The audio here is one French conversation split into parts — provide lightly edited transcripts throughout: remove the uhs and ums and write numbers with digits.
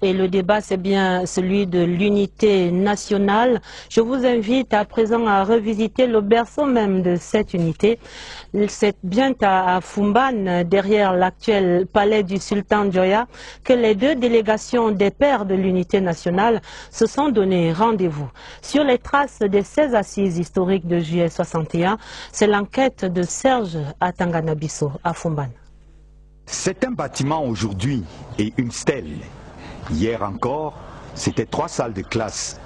Et le débat, c'est bien celui de l'unité nationale. Je vous invite à présent à revisiter le berceau même de cette unité. C'est bien à Foumban, derrière l'actuel palais du sultan Joya, que les deux délégations des pères de l'unité nationale se sont donné rendez-vous. Sur les traces des 16 assises historiques de juillet 61, c'est l'enquête de Serge Atanganabiso à Foumban. C'est un bâtiment aujourd'hui et une stèle. Hier encore, c'était 3 salles de classe,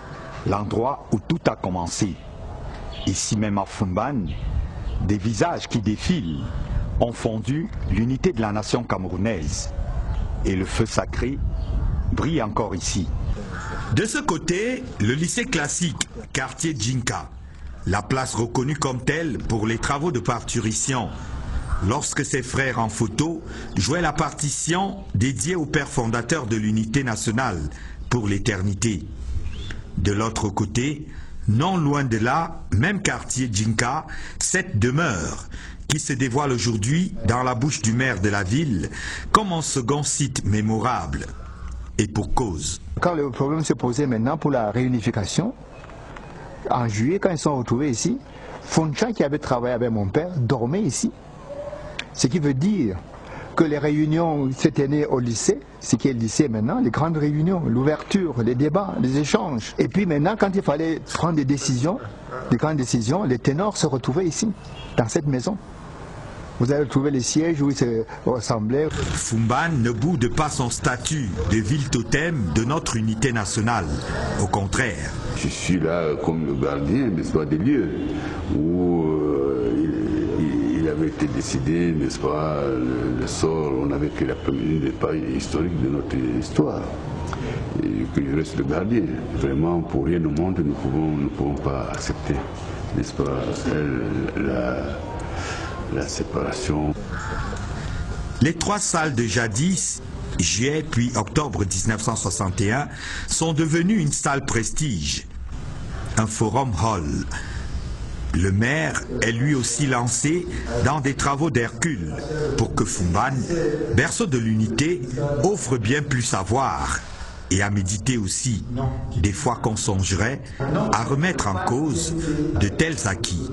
l'endroit où tout a commencé. Ici même à Foumban, des visages qui défilent ont fondu l'unité de la nation camerounaise. Et le feu sacré brille encore ici. De ce côté, le lycée classique, quartier Djinka, la place reconnue comme telle pour les travaux de parturition. Lorsque ses frères en photo jouaient la partition dédiée au père fondateur de l'unité nationale pour l'éternité. De l'autre côté, non loin de là, même quartier Djinka, cette demeure qui se dévoile aujourd'hui dans la bouche du maire de la ville comme un second site mémorable. Et pour cause. Quand le problème se posait maintenant pour la réunification, en juillet, quand ils sont retrouvés ici, Fonchan, qui avait travaillé avec mon père, dormait ici. Ce qui veut dire que les réunions s'étaient nées au lycée, ce qui est le lycée maintenant, les grandes réunions, l'ouverture, les débats, les échanges. Et puis maintenant, quand il fallait prendre des décisions, des grandes décisions, les ténors se retrouvaient ici, dans cette maison. Vous avez trouvé les sièges où ils se ressemblaient. Foumban ne boude pas son statut de ville totem de notre unité nationale. Au contraire. Je suis là comme le gardien, n'est-ce pas, des lieux où il avait été décidé, n'est-ce pas, le sort, on avait fait la première des pages historiques de notre histoire. Et que je reste le gardien. Vraiment, pour rien au monde, nous ne pouvons pas accepter, n'est-ce pas, la séparation. Les 3 salles de jadis, juillet puis octobre 1961, sont devenues une salle prestige, un forum hall. Le maire est lui aussi lancé dans des travaux d'Hercule pour que Foumban, berceau de l'unité, offre bien plus à voir et à méditer aussi, des fois qu'on songerait à remettre en cause de tels acquis.